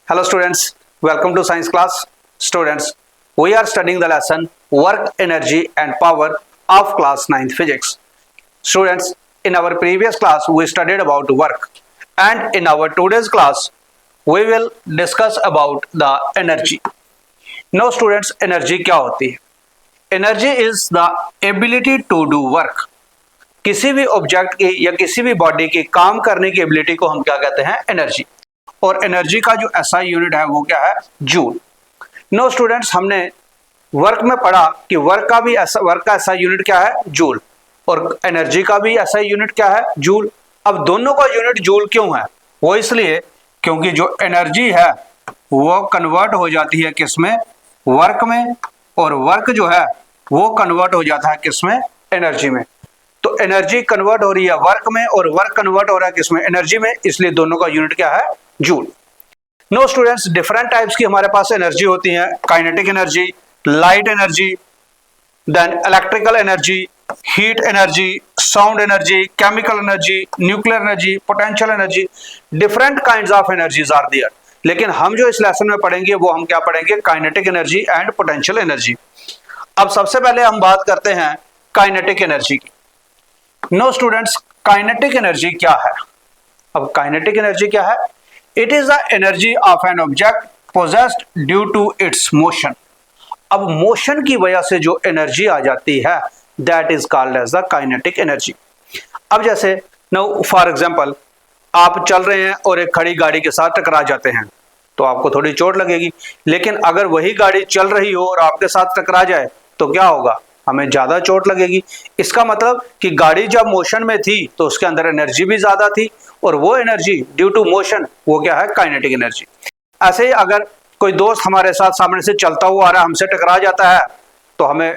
Hello students, welcome to science class. Students, we are studying the lesson work, energy and power of class 9th physics. Students, in our previous class we studied about work, and in our today's class we will discuss about the energy. Now students, energy क्या होती है? Energy is the ability to do work. किसी भी object की या किसी भी body की काम करने की एबिलिटी को हम क्या कहते हैं? एनर्जी। और एनर्जी का जो एसआई यूनिट है वो क्या है? जूल। नो स्टूडेंट्स, हमने वर्क में पढ़ा कि वर्क का एसआई यूनिट क्या है? जूल। और एनर्जी का भी एसआई यूनिट क्या है? जूल। अब दोनों का यूनिट जूल क्यों है? वो इसलिए क्योंकि जो एनर्जी है वो कन्वर्ट हो जाती है किसमें? वर्क में। और वर्क जो है वो कन्वर्ट हो जाता है किसमें? एनर्जी में। तो एनर्जी कन्वर्ट हो रही है वर्क में और वर्क कन्वर्ट हो रहा है किसमें? एनर्जी में। इसलिए दोनों का यूनिट क्या है? Joule. No students, different types की हमारे पास एनर्जी होती है। Kinetic energy, light energy, then electrical energy, heat energy, sound energy, chemical energy, nuclear energy, potential energy. Different kinds of energies are there. लेकिन हम जो इस लेसन में पढ़ेंगे वो हम क्या पढ़ेंगे? Kinetic energy and potential energy. अब सबसे पहले हम बात करते हैं काइनेटिक एनर्जी की। नो स्टूडेंट्स, काइनेटिक एनर्जी क्या है? अब काइनेटिक एनर्जी क्या है? It is the energy of an object possessed due to its motion. अब मोशन की वजह से जो एनर्जी आ जाती है that is called as the kinetic energy. अब जैसे नो फॉर एग्जांपल, आप चल रहे हैं और एक खड़ी गाड़ी के साथ टकरा जाते हैं तो आपको थोड़ी चोट लगेगी। लेकिन अगर वही गाड़ी चल रही हो और आपके साथ टकरा जाए तो क्या होगा? हमें ज्यादा चोट लगेगी। इसका मतलब कि गाड़ी जब मोशन में थी तो उसके अंदर एनर्जी भी ज्यादा थी और वो एनर्जी ड्यू टू मोशन वो क्या है? Kinetic energy. ऐसे ही अगर कोई दोस्त हमारे साथ सामने से चलता हुआ आ रहा है, हमसे टकरा जाता है तो हमें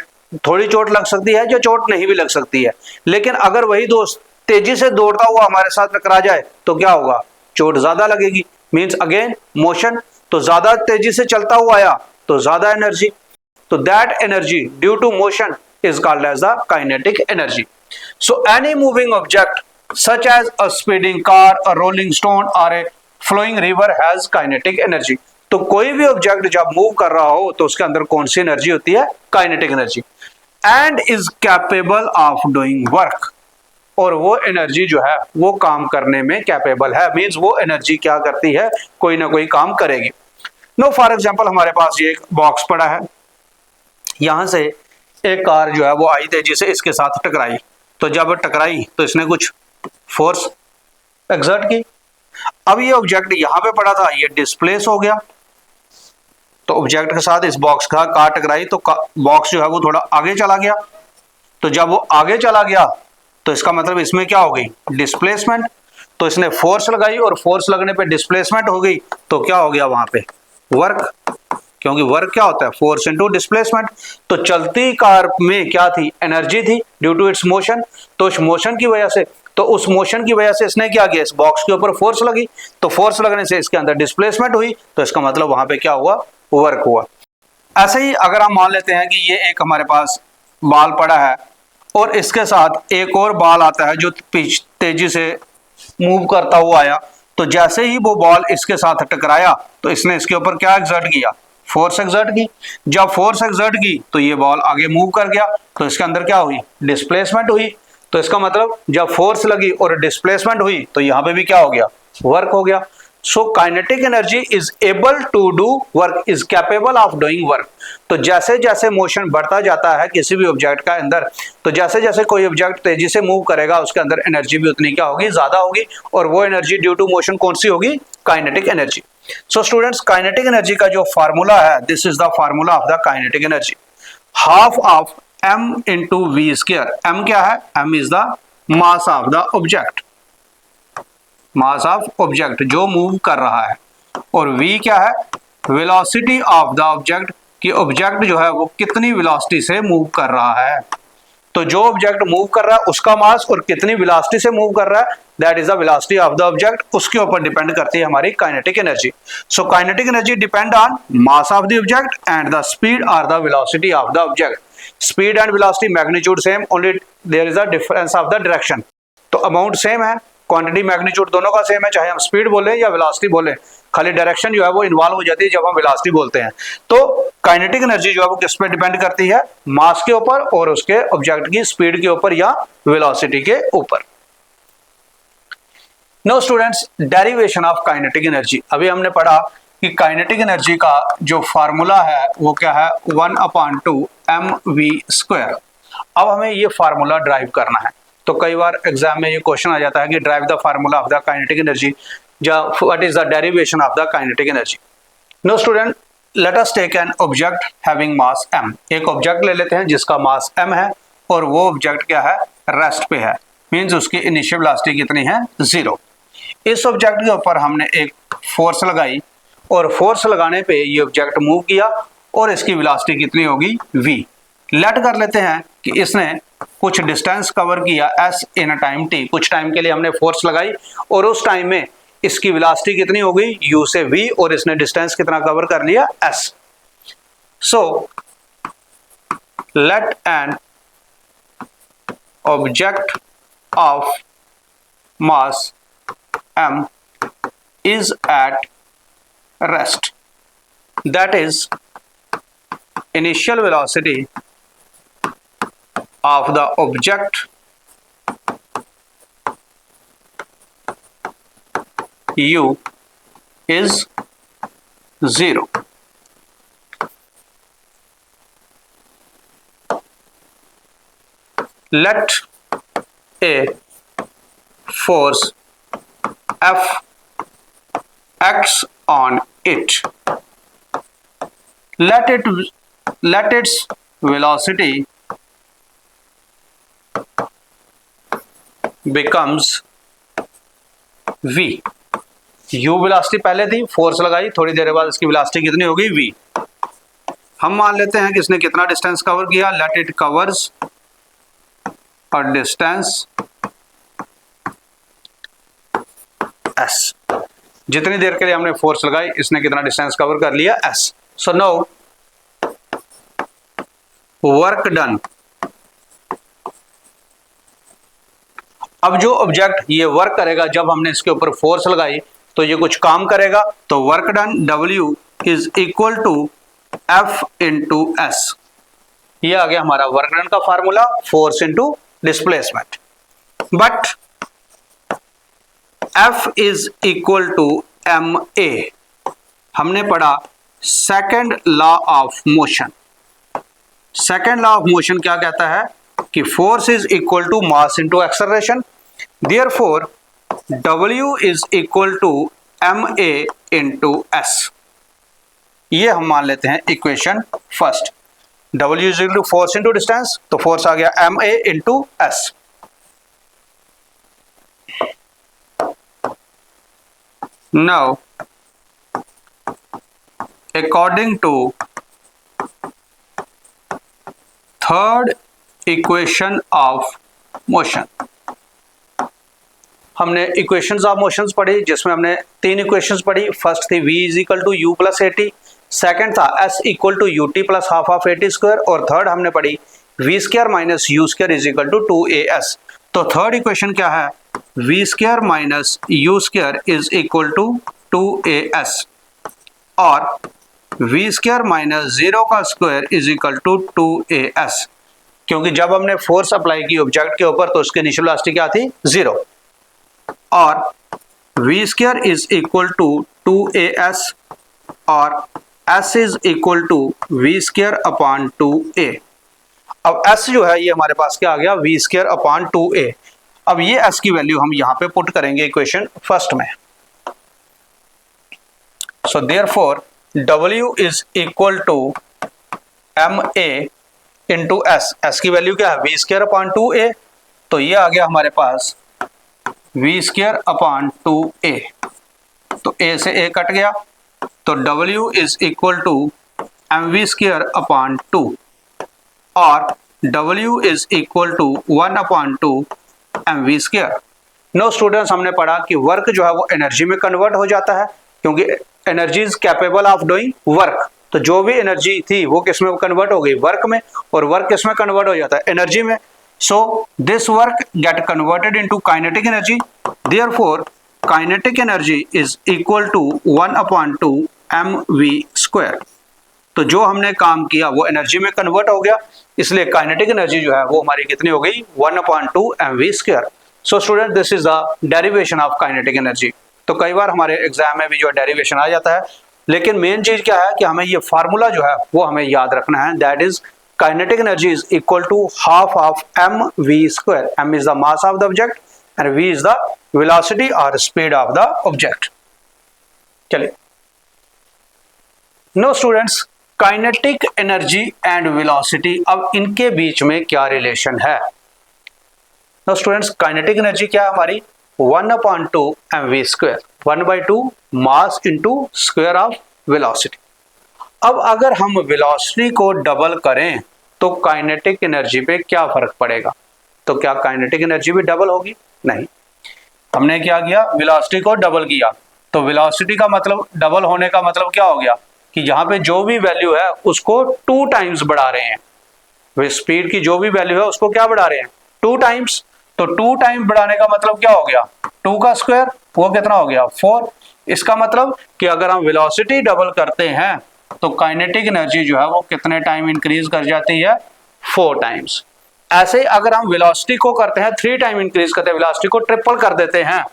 थोड़ी चोट लग सकती है, जो चोट नहीं भी लग सकती है। लेकिन अगर वही दोस्त तेजी से दौड़ता हुआ हमारे साथ टकरा जाए तो क्या होगा? चोट ज्यादा लगेगी। मीन्स अगेन मोशन, तो ज्यादा तेजी से चलता हुआ आया तो ज्यादा एनर्जी। तो that energy due to motion is called as the kinetic energy. So any moving object such as a speeding car, a rolling stone or a flowing river has kinetic energy. तो कोई भी object जब move कर रहा हो तो उसके अंदर कौन सी एनर्जी होती है? Kinetic energy. And is capable of doing work. और वो एनर्जी जो है वो काम करने में कैपेबल है। मीन्स वो एनर्जी क्या करती है? कोई ना कोई काम करेगी। नो फॉर एग्जाम्पल, हमारे पास ये एक बॉक्स पड़ा है, यहां से एक कार जो है वो आई तेजी से इसके साथ टकराई। तो जब टकराई तो इसने कुछ फोर्स एक्सर्ट की। अब ये ऑब्जेक्ट यहां पे पड़ा था, ये डिस्प्लेस हो गया। तो ऑब्जेक्ट के साथ इस बॉक्स का कार टकराई तो बॉक्स जो है वो थोड़ा आगे चला गया। तो जब वो आगे चला गया तो इसका मतलब इसमें क्या हो गई? डिस्प्लेसमेंट। तो इसने फोर्स लगाई और फोर्स लगने पे डिस्प्लेसमेंट हो गई। तो क्या हो गया वहां पे? वर्क। क्योंकि वर्क क्या होता है? Force into displacement. तो चलती कार में क्या थी? एनर्जी थी ड्यू टू इट्स मोशन। तो उस मोशन की वजह से इसने क्या किया? इस बॉक्स के ऊपर फोर्स लगी। तो फोर्स लगने से इसके अंदर डिस्प्लेसमेंट हुई। तो इसका मतलब वहां पे क्या हुआ? वर्क हुआ। ऐसे ही अगर हम मान लेते हैं कि ये एक हमारे पास बॉल पड़ा है और इसके साथ एक और बॉल आता है जो तेजी से मूव करता हुआ आया। तो जैसे ही वो बॉल इसके साथ टकराया तो इसने इसके ऊपर क्या एक्सर्ट किया? फोर्स एक्सर्ट की। जब फोर्स एक्सर्ट की तो ये बॉल आगे मूव कर गया। तो इसके अंदर क्या हुई? डिस्प्लेसमेंट हुई। तो इसका मतलब जब फोर्स लगी और डिस्प्लेसमेंट हुई तो यहां पे भी क्या हो गया? वर्क हो गया। So kinetic energy is able to do work, is capable of doing work. तो जैसे जैसे मोशन बढ़ता जाता है किसी भी ऑब्जेक्ट का अंदर, तो जैसे जैसे कोई ऑब्जेक्ट तेजी से मूव करेगा उसके अंदर एनर्जी भी उतनी क्या होगी? ज्यादा होगी। और वो एनर्जी ड्यू टू मोशन कौन सी होगी? Kinetic energy. So students, kinetic energy का जो फार्मूला है, this is the formula of the kinetic energy. Half of m into v square. m क्या है? m is the mass of the object. Mass of object जो move कर रहा है। और v क्या है? वेलोसिटी ऑफ द ऑब्जेक्ट, कि ऑब्जेक्ट जो है वो कितनी वेलोसिटी से मूव कर रहा है। तो जो ऑब्जेक्ट मूव कर रहा है उसका मास और कितनी वेलोसिटी से मूव कर रहा है that is the velocity of the object. उसके ऊपर डिपेंड करती है हमारी kinetic energy. So kinetic energy depend on mass of the object and the speed और the velocity of the object. Speed and velocity magnitude same, only there is a difference of the direction. तो amount same है, quantity magnitude दोनों का same है, चाहे हम speed बोले या वेलोसिटी बोले, खाली डायरेक्शन जो है वो इन्वॉल्व हो जाती है जब हम वेलोसिटी बोलते हैं। तो काइनेटिक एनर्जी जो है वो किस पे डिपेंड करती है, मास के ऊपर और उसके ऑब्जेक्ट की स्पीड के ऊपर या वेलोसिटी के ऊपर। No students, derivation of kinetic energy. अभी हमने पढ़ा कि काइनेटिक एनर्जी का जो फार्मूला है वो क्या है, 1/2 mv²। अब हमें ये फार्मूला ड्राइव करना है। तो कई बार एग्जाम में ये क्वेश्चन आ जाता है कि drive the formula of the kinetic energy, what is the derivation of the kinetic energy. No student, let us take an object having mass m। एक ऑब्जेक्ट ले लेते हैं जिसका मास m है और वो ऑब्जेक्ट क्या है, रेस्ट पे है, मींस उसकी इनिशियल वेलोसिटी कितनी है, 0। इस ऑब्जेक्ट के ऊपर हमने एक फोर्स लगाई और फोर्स लगाने पे ये ऑब्जेक्ट मूव किया और इसकी वेलोसिटी कितनी होगी, v। लेट कर लेते हैं कि इसने कुछ डिस्टेंस कवर किया s इन टाइम t, कुछ टाइम के लिए हमने फोर्स लगाई और उस टाइम में इसकी वेलोसिटी कितनी हो गई, u से v, और इसने डिस्टेंस कितना कवर कर लिया, s। So let N object of mass m is at rest, that is initial velocity of the object u is 0. Let a force F acts on it. Let its velocity becomes v। u velocity पहले थी, force लगाई, थोड़ी देर बाद इसकी velocity कितनी होगी, v। हम मान लेते हैं कि इसने कितना डिस्टेंस कवर किया, let it covers a distance s। जितनी देर के लिए हमने फोर्स लगाई इसने कितना डिस्टेंस कवर कर लिया, s। So now work done. अब जो ऑब्जेक्ट ये वर्क करेगा, जब हमने इसके ऊपर फोर्स लगाई तो ये कुछ काम करेगा, तो work done W is equal to F into S। ये आ गया हमारा वर्क डन का formula, force into displacement. But F is equal to ma। हमने पढ़ा second law of motion. Second law of motion क्या कहता है कि force is equal to mass into acceleration, therefore W is equal to ma into s। ये हम मान लेते हैं equation first. W is equal to force into distance, तो फोर्स आ गया ma into s। Now, according to third equation of motion, हमने इक्वेशंस ऑफ मोशंस पढ़ी जिसमें हमने तीन इक्वेशंस पढ़ी। फर्स्ट थी v is equal to u plus at, second था s equal to ut plus half of at square, और third हमने पढ़ी v square minus u square is equal to 2as। तो थर्ड इक्वेशन क्या है, v square minus u square is equal to 2as, और v square minus 0 का square is equal to 2as, क्योंकि जब हमने फोर्स अप्लाई की ऑब्जेक्ट के ऊपर तो उसकी इनिशियल वेलोसिटी क्या थी, 0। और v square is equal to 2as और s is equal to v square upon 2a। अब s जो है ये हमारे पास क्या आ गया, v स्क्वायर अपॉन 2a। अब ये s की वैल्यू हम यहां पे पुट करेंगे इक्वेशन फर्स्ट में। So therefore w is equal to ma into s की वैल्यू क्या है, v स्क्वायर अपॉन 2a। तो ये आ गया हमारे पास v स्क्वायर अपॉन 2a, तो a से a कट गया, तो w is equal to mv square upon 2, और w is equal to 1 upon 2 mv square. No students, हमने पढ़ा कि वर्क जो है वो एनर्जी में कन्वर्ट हो जाता है, क्योंकि energy is capable of doing work. तो जो भी एनर्जी थी वो किस में कन्वर्ट हो गई, वर्क में, और वर्क किस में कन्वर्ट हो जाता है, एनर्जी में। So this work get converted into kinetic energy. Therefore kinetic energy is equal to 1/2 mv square. तो जो हमने काम किया वो एनर्जी में कन्वर्ट हो गया, इसलिए काइनेटिक एनर्जी जो है वो हमारी कितनी हो गई 1/2 mv square. So student this is the derivation of kinetic energy. तो कई बार हमारे एग्जाम में भी जो डेरिवेशन आ जाता है, लेकिन मेन चीज क्या है कि हमें ये फार्मूला जो है वो हमें याद रखना है. That is kinetic energy is equal to half of mv square. m is the mass of the object and v is the velocity और स्पीड ऑफ द ऑब्जेक्ट. चलिए now students, kinetic energy and velocity, अब इनके बीच में क्या relation है? No students, kinetic energy क्या है हमारी 1/2 mv square, 1/2 mass into square of velocity. अब अगर हम वेलोसिटी को डबल करें तो काइनेटिक एनर्जी पे क्या फर्क पड़ेगा? तो क्या काइनेटिक एनर्जी भी डबल होगी? नहीं. हमने क्या किया, वेलोसिटी को डबल किया, तो वेलोसिटी का मतलब, डबल होने का मतलब क्या हो गया कि यहाँ पे जो भी वैल्यू है उसको 2 टाइम्स बढ़ा रहे हैं. वे स्पीड की जो भी वैल्यू है उसको क्या बढ़ा रहे हैं? 2 टाइम्स. तो 2 टाइम बढ़ाने का मतलब क्या हो गया? 2 का स्क्वायर, वो कितना हो गया? 4. इसका मतलब कि अगर हम वेलोसिटी डबल करते हैं तो काइनेटिक एनर्जी जो है वो कितने टाइम इंक्रीज कर जाती है? 4 टाइम्स. ऐसे अगर हम वेलोसिटी को करते हैं 3 टाइम इंक्रीज करते हैं, वेलोसिटी को ट्रिपल कर देते हैं.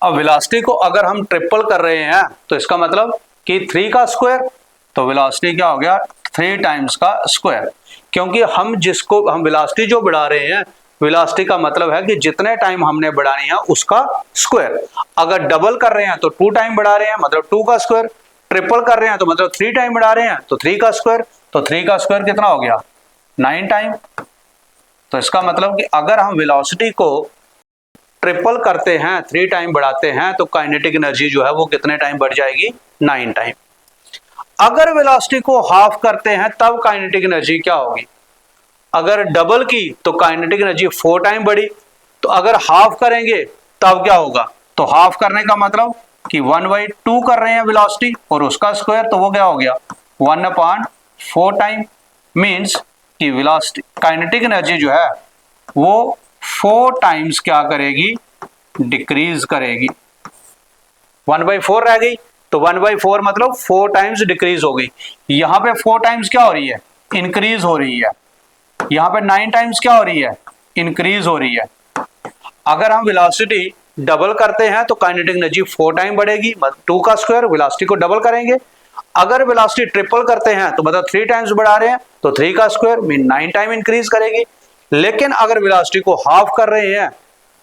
अब वेलोसिटी को अगर हम ट्रिपल कर रहे हैं तो इसका मतलब कि 3 का स्क्वायर, तो वेलोसिटी क्या हो गया? 3 टाइम्स का स्क्वायर. क्योंकि हम वेलोसिटी जो बढ़ा रहे हैं, वेलोसिटी का मतलब है कि जितने टाइम हमने बढ़ानी है उसका स्क्वायर. अगर डबल कर रहे हैं तो 2 टाइम बढ़ा रहे हैं, मतलब 2 का स्क्वायर. ट्रिपल कर रहे हैं तो मतलब 3 टाइम बढ़ा रहे हैं, तो 3 का स्क्वायर. तो 3 का स्क्वायर कितना हो गया? 9 टाइम. तो इसका मतलब कि अगर हम वेलोसिटी को ट्रिपल करते हैं, 3 टाइम बढ़ाते हैं, तो काइनेटिक एनर्जी जो है वो कितने टाइम बढ़ जाएगी? 9 टाइम. अगर वेलोसिटी को हाफ करते हैं तब काइनेटिक एनर्जी क्या होगी? अगर डबल की तो काइनेटिक एनर्जी 4 टाइम बढ़ी. तो अगर हाफ करेंगे तब क्या होगा? तो हाफ करने का मतलब कि 1/2 कर रहे हैं वेलोसिटी और उसका स्क्वायर, तो वो क्या हो गया? 1/4 टाइम. मीन्स कि वेलोसिटी, काइनेटिक एनर्जी जो है वो 4 टाइम्स क्या करेगी? डिक्रीज करेगी. 1/4 रह गई, तो 1/4 मतलब 4 टाइम्स डिक्रीज हो गई. यहाँ पे 4 टाइम्स क्या हो रही है? इंक्रीज हो रही है. यहाँ पे 9 टाइम्स क्या हो रही है? इंक्रीज हो रही है. अगर हम वेलोसिटी डबल करते हैं तो काइनेटिक एनर्जी 4 टाइम बढ़ेगी, 2 का स्क्वायर, वेलोसिटी को डबल करेंगे. अगर वेलोसिटी ट्रिपल करते हैं तो मतलब 3 टाइम्स बढ़ा रहे हैं, तो 3 का स्क्वायर मीन 9 टाइम इंक्रीज करेगी. लेकिन अगर वेलोसिटी को हाफ कर रहे हैं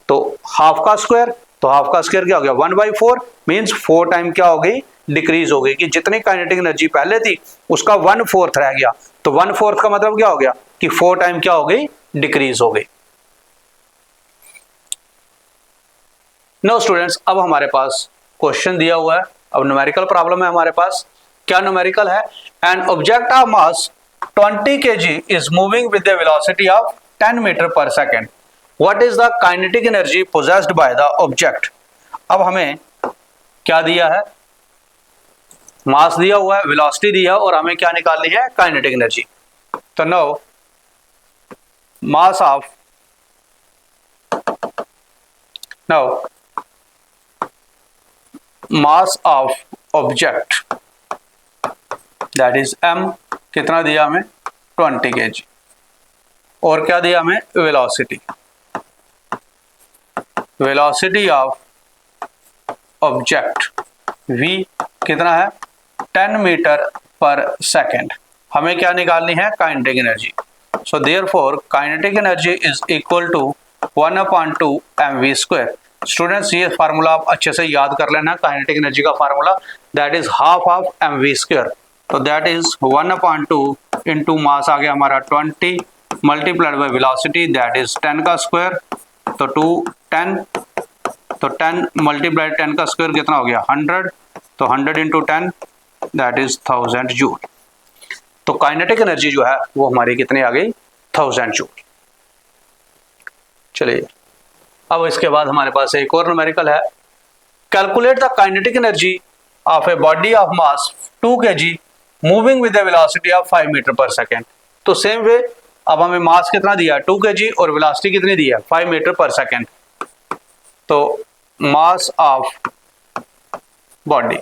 तो हाफ का स्क्वायर, तो हाफ का स्क्वायर क्या हो गया? 1/4 मीन्स 4 टाइम क्या हो गई? डिक्रीज हो गई. कि जितनी काइनेटिक एनर्जी पहले थी उसका 1/4 रह गया. तो 1/4 का मतलब क्या हो गया? कि 4 टाइम क्या हो गई? डिक्रीज हो गई. नो स्टूडेंट्स, अब हमारे पास क्वेश्चन दिया हुआ है. अब न्यूमेरिकल प्रॉब्लम है हमारे पास. क्या न्यूमेरिकल है? An object of mass 20 kg is moving with the velocity of 10 metre per second. What is the kinetic energy possessed by the object? अब हमें क्या दिया है? मास दिया हुआ है, वेलोसिटी दिया, और हमें क्या निकालनी है? Kinetic energy. तो now mass of object that is m, कितना दिया हमें? 20 kg. और क्या दिया हमें? वेलोसिटी ऑफ ऑब्जेक्ट v कितना है? 10 मीटर पर सेकेंड. हमें क्या निकालनी है? Kinetic energy. So therefore kinetic energy is equal to 1/2 mv square. Students, ये फार्मूला आप अच्छे से याद कर लेना. काइनेटिक एनर्जी का formula that is half of mv square. तो दैट इज 1/2 इंटू मास आ गया हमारा 20 multiplied by velocity that is 10 का स्क्वायर. तो 10 मल्टीप्लाइड 10 का स्क्वायर कितना हो गया? 100. तो 100 इंटू 10 दैट इज 1000 जूल. तो काइनेटिक एनर्जी जो है वो हमारी कितनी आ गई? 1000 जूल. चलिए, अब इसके बाद हमारे पास एक और न्यूमेरिकल है. Calculate the kinetic energy of a body of mass 2 kg moving with the velocity of 5 metre per second. तो सेम वे अब हमें मास कितना दिया, 2 kg, और वेलोसिटी कितनी दी है, 5 मीटर पर सेकेंड। तो mass of body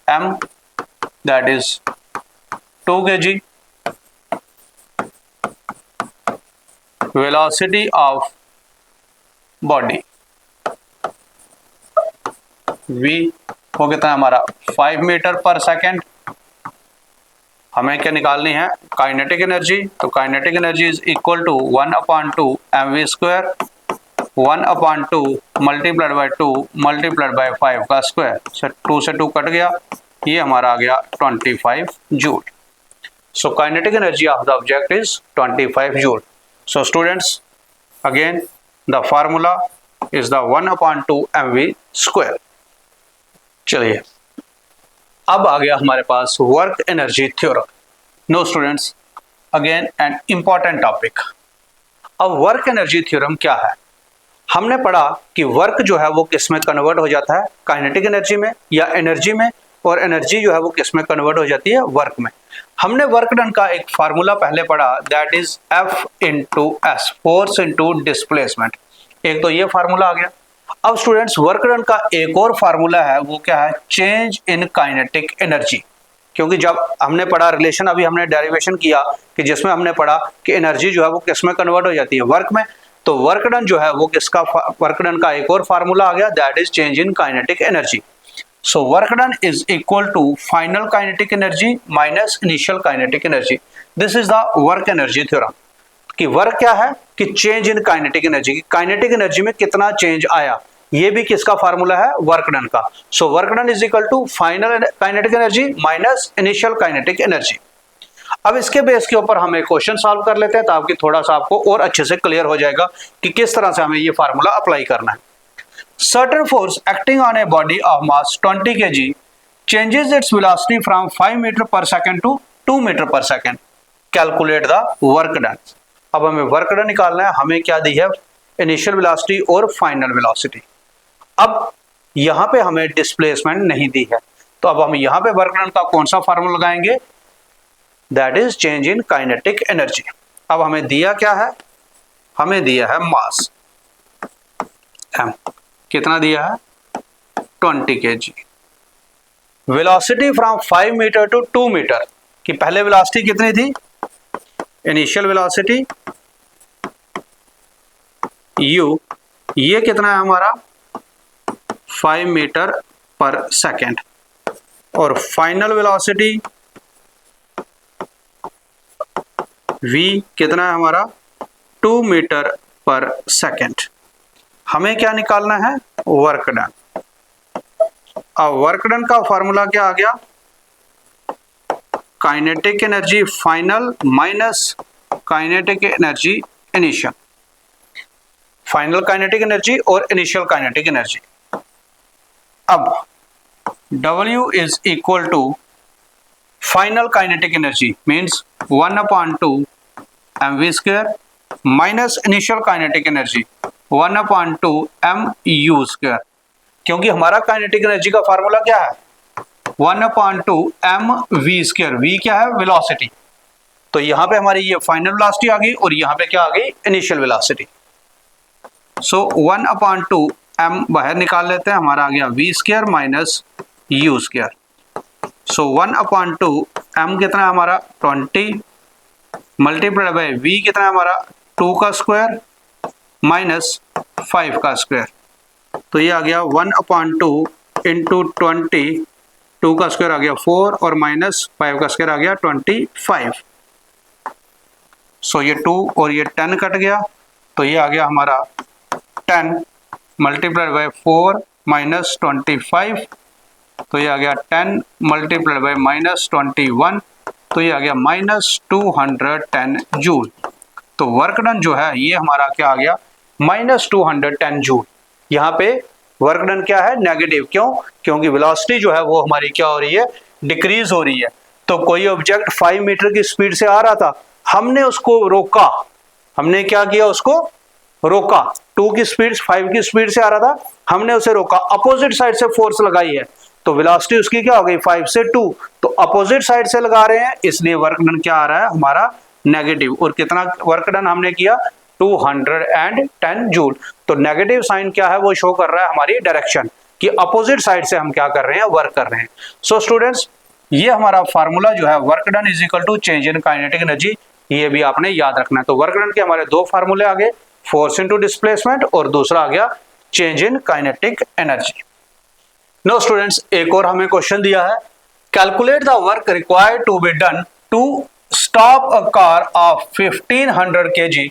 m, that is 2 kg, velocity of body v वो कितना है हमारा, 5 मीटर पर सेकेंड। हमें क्या निकालनी है, काइनेटिक एनर्जी। तो kinetic energy is equal to 1/2 mv², 1/2 multiplied by 2 multiplied by 5 का स्क्वायर। 2 से 2 कट गया, ये हमारा आ गया 25 joule. So kinetic energy of the object is 25 joule. So students, again the formula is the 1/2 mv²। चलिए, अब आ गया हमारे पास work energy theorem. Now students, again an important topic. अब वर्क एनर्जी थ्योरम क्या है? हमने पढ़ा कि वर्क जो है वो किस में कन्वर्ट हो जाता है, काइनेटिक एनर्जी में या एनर्जी में, और एनर्जी जो है वो किस में कन्वर्ट हो जाती है, वर्क में। हमने वर्क डन का एक फार्मूला पहले पढ़ा, that is F into S, force into displacement. एक तो ये फार्मूला आ गया। अब स्टूडेंट्स, वर्क डन का एक और फार्मूला है, वो क्या है, चेंज इन काइनेटिक एनर्जी। क्योंकि जब हमने पढ़ा रिलेशन, अभी हमने डेरिवेशन किया कि जिसमें हमने पढ़ा कि एनर्जी जो है वो किस में कन्वर्ट हो जाती है, वर्क में। तो वर्क डन जो है वो किसका, वर्क डन का एक और फार्मूला आ गया, that is change in kinetic energy. So work done is equal to final kinetic energy minus initial kinetic energy. This is the work energy theorem. कि वर्क क्या है, कि change in kinetic energy, kinetic energy में कितना change आया, ये भी किसका फार्मूला है, वर्क डन का। So work done is equal to final kinetic energy minus initial kinetic energy. अब इसके बेस के ऊपर हम एक क्वेश्चन सॉल्व कर लेते हैं, ताकि थोड़ा सा आपको और अच्छे से क्लियर हो जाएगा कि किस तरह से हमें ये फार्मूला अप्लाई करना है। Certain force acting on a body of mass 20 kg changes its velocity from 5 metre per second to 2 metre per second. Calculate the work done. अब हमें वर्क डन निकालना है। हमें क्या दी है, इनिशियल वेलोसिटी और फाइनल वेलोसिटी। अब यहां पे हमें डिस्प्लेसमेंट नहीं दी है, तो अब हम यहां पे वर्क डन का कौन सा फार्मूला लगाएंगे, that is change in kinetic energy. अब हमें दिया क्या है, हमें दिया है मास m, कितना दिया है, 20 kg। Velocity from 5 metre to 2 metre, कि पहले वेलोसिटी कितनी थी, इनिशियल वेलोसिटी u, ये कितना है हमारा 5 मीटर पर सेकेंड, और फाइनल वेलोसिटी v कितना है हमारा 2 मीटर पर सेकेंड। हमें क्या निकालना है, वर्क डन। अब वर्क डन का फॉर्मूला क्या आ गया, kinetic energy final minus kinetic energy initial, final kinetic energy और इनिशियल काइनेटिक एनर्जी। अब W is equal to final kinetic energy means 1/2 mv² minus initial kinetic energy 1/2 mu²। क्योंकि हमारा kinetic energy का formula क्या है, 1/2 mv²। v क्या है, velocity. तो यहां पे हमारी ये फाइनल वेलोसिटी आ गई, और यहां पे क्या आ गई, इनिशियल वेलोसिटी। सो 1/2 m बाहर निकाल लेते हैं, हमारा आ गया v² माइनस u²। सो 1/2 m कितना है हमारा 20 मल्टीप्लाइड बाय v कितना है हमारा 2 का स्क्वायर माइनस 5 का स्क्वायर। तो ये आ गया 1/2 इंटू 20, 2 का स्क्वायर आ गया 4 और माइनस 5 का स्क्वायर आ गया 25। सो ये 2 और ये 10 कट गया, तो ये आ गया हमारा 10 मल्टीप्लाइड बाय 4 माइनस 25, तो ये आ गया 10 मल्टीप्लाइड बाय माइनस 21, तो ये आ गया माइनस 210 जूल। तो वर्क डन जो है ये हमारा क्या आ गया, माइनस 210 जूल। यहाँ पे वर्क डन क्या है, नेगेटिव। क्यों, क्योंकि वेलोसिटी जो है वो हमारी क्या हो रही है, डिक्रीज हो रही है। तो कोई ऑब्जेक्ट 5 मीटर की स्पीड से आ रहा था, हमने उसको रोका। हमने क्या किया, उसको रोका। 2 की स्पीड 5 की स्पीड से आ रहा था, हमने उसे रोका, अपोजिट साइड से फोर्स लगाई है, तो वेलोसिटी उसकी क्या हो गई, 5 से 2। तो अपोजिट साइड से लगा रहे हैं, इसलिए वर्क डन क्या आ रहा है हमारा, नेगेटिव, और कितना वर्क डन हमने किया 210 जूल। तो नेगेटिव साइन क्या है, वो शो कर रहा है हमारी डायरेक्शन कि अपोजिट साइड से हम क्या कर रहे हैं, वर्क कर रहे हैं। सो स्टूडेंट्स, ये हमारा फार्मूला जो है work done is equal to change in kinetic energy, ये भी आपने याद रखना है। तो वर्क डन के हमारे दो फार्मूले आ गए, फोर्स इनटू डिस्प्लेसमेंट और दूसरा आ गया change in kinetic energy. Now students, एक और हमें क्वेश्चन दिया है, calculate the work required to be done to stop a car of 1500 kg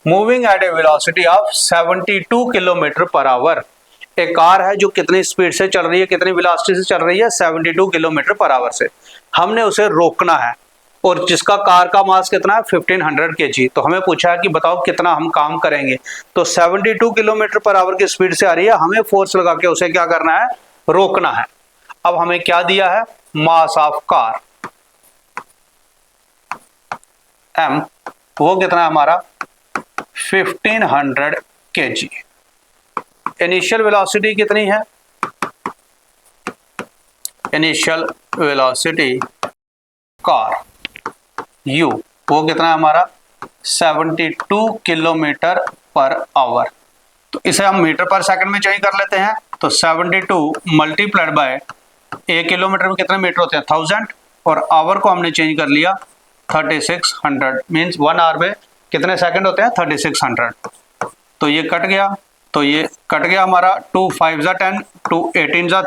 moving at a velocity of 72 kilometre per hour. एक कार है जो कितनी स्पीड से चल रही है, कितनी वेलोसिटी से चल रही है, 72 किलोमीटर पर आवर से। हमने उसे रोकना है और जिसका कार का मास कितना है 1500 kg। तो हमें पूछा है कि बताओ कितना हम काम करेंगे। तो 72 किलोमीटर पर आवर की स्पीड से आ रही है, हमें फोर्स लगा के उसे क्या करना है, रोकना है। अब हमें क्या दिया है, मास ऑफ कार m, वो कितना है हमारा 1500 kg। इनिशियल वेलोसिटी कितनी है, इनिशियल वेलोसिटी कार u, वो कितना है हमारा 72 किलोमीटर पर आवर। तो इसे हम मीटर पर सेकंड में चेंज कर लेते हैं। तो 72 मल्टीप्लाइड बाय 1 किलोमीटर में कितने मीटर होते हैं 1000, और आवर को हमने चेंज कर लिया 3600, मीन्स 1 आवर में कितने सेकंड होते हैं 3600। तो ये कट गया, तो ये कट गया हमारा 2 5 जा 10, 2 18 जा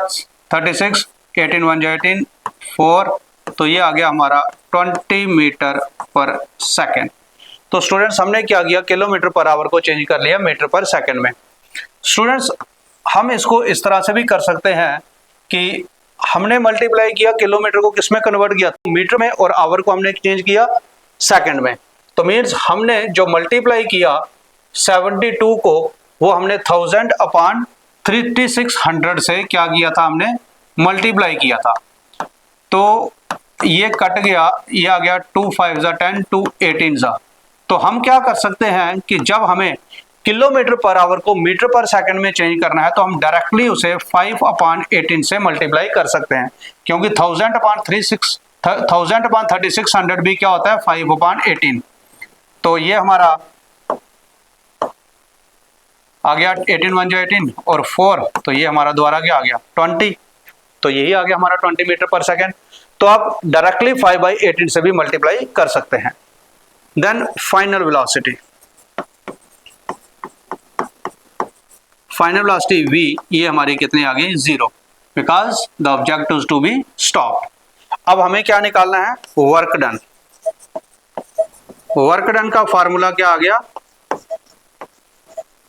36, 18 1 जा 18 4, तो ये आ गया हमारा 20 मीटर पर सेकंड। तो स्टूडेंट्स, हमने क्या किया, किलोमीटर पर आवर को चेंज कर लिया मीटर पर सेकंड में। स्टूडेंट्स, हम इसको इस तरह से भी कर सकते हैं कि हमने मल्टीप्लाई किया, किलोमीटर को किस में कन्वर्ट किया, मीटर में, और आवर को हमने चेंज किया सेकंड में। तो मीन्स हमने जो मल्टीप्लाई किया 72 को, वो हमने 1000 अपॉन 3600 से क्या किया था, हमने मल्टीप्लाई किया था। तो ये कट गया, ये आ गया 2 5 जा 10, 2 18 जा। तो हम क्या कर सकते हैं कि जब हमें किलोमीटर पर आवर को मीटर पर सेकंड में चेंज करना है, तो हम डायरेक्टली उसे 5 अपॉन 18 से मल्टीप्लाई कर सकते हैं, क्योंकि 1000 अपॉन 3600 भी क्या होता है 5 अपॉन 18। तो ये हमारा आ गया 18 1 जो 18 और 4, तो ये हमारा दोबारा क्या आ गया 20। तो यही आ गया हमारा 20 मीटर पर सेकंड। तो आप डायरेक्टली 5/18 से भी मल्टीप्लाई कर सकते हैं। Then final velocity, final velocity v, ये हमारी कितनी आ गई 0, because the object is to be stop. अब हमें क्या निकालना है, वर्क डन। वर्क डन का फार्मूला क्या आ गया,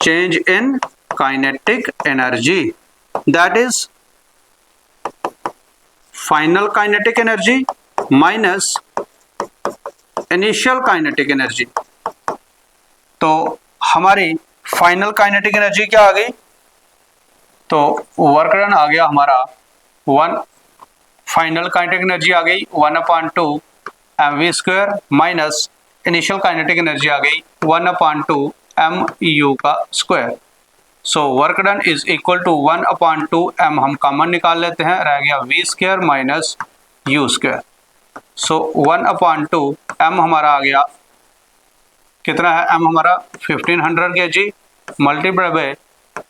change in kinetic energy, that is final kinetic energy minus initial kinetic energy. तो हमारी फाइनल काइनेटिक एनर्जी क्या आ गई, तो वर्क डन आ गया हमारा 1, फाइनल काइनेटिक एनर्जी आ गई 1/2 mv² minus initial kinetic energy आ गई 1/2 mu का square. So work done is equal to 1/2 m, हम कॉमन निकाल लेते हैं, रह गया v² माइनस u²। सो 1/2 m हमारा आ गया, कितना है m हमारा 1500 kg मल्टीप्लाई बाय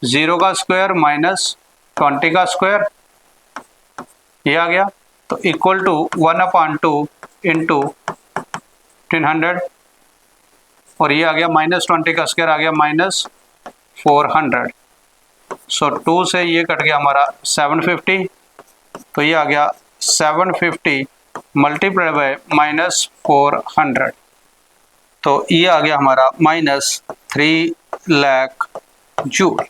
0 का स्क्वायर माइनस 20 का स्क्वायर, ये आ गया। तो इक्वल टू 1/2 इंटू 1500, और ये आ गया माइनस 20 का स्क्वायर आ गया माइनस 400। सो 2 से ये कट गया हमारा 750, तो ये आ गया 750 मल्टीप्लाई बाय माइनस 400, तो ये आ गया हमारा minus 3 lakh joule.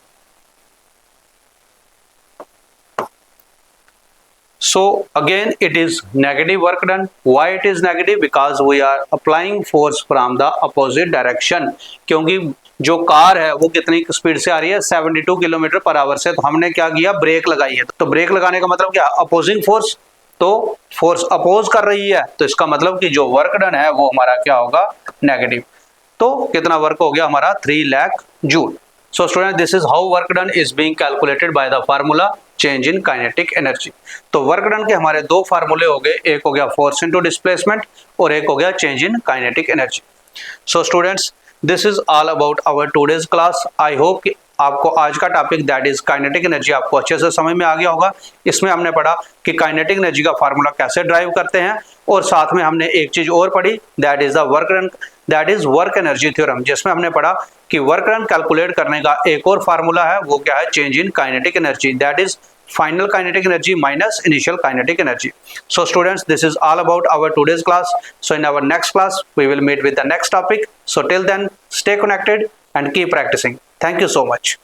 So again it is negative work done. Why it is negative? Because we are applying force from the opposite direction. क्योंकि जो कार है वो कितनी स्पीड से आ रही है 72 किलोमीटर पर आवर से, तो हमने क्या किया ब्रेक लगाई है। तो ब्रेक लगाने का मतलब क्या, अपोजिंग फोर्स, तो फोर्स अपोज कर रही है, तो इसका मतलब कि जो वर्क डन है वो हमारा क्या होगा नेगेटिव। तो कितना वर्क हो गया हमारा 3 lakh joule. So student, this is how work done is being calculated by the formula change in kinetic energy. तो वर्क डन के हमारे दो फार्मूले हो गए, एक हो गया फोर्स इनटू डिस्प्लेसमेंट और एक हो गया change in kinetic energy. So students, this is all about our today's class. I hope कि आपको आज का topic that is kinetic energy आपको अच्छे से समझ में आ गया होगा। इसमें हमने पढ़ा कि काइनेटिक एनर्जी का फार्मूला कैसे ड्राइव करते हैं और साथ में हमने एक चीज और पढ़ी that is the work done, that is work energy theorem, जिसमें हमने पढ़ा कि वर्क डन कैलकुलेट करने का एक और फार्मूला है, वो क्या है, change in kinetic energy, that is final kinetic energy minus initial kinetic energy. So students, this is all about our today's class. So in our next class we will meet with the next topic. So till then, stay connected and keep practicing. Thank you so much.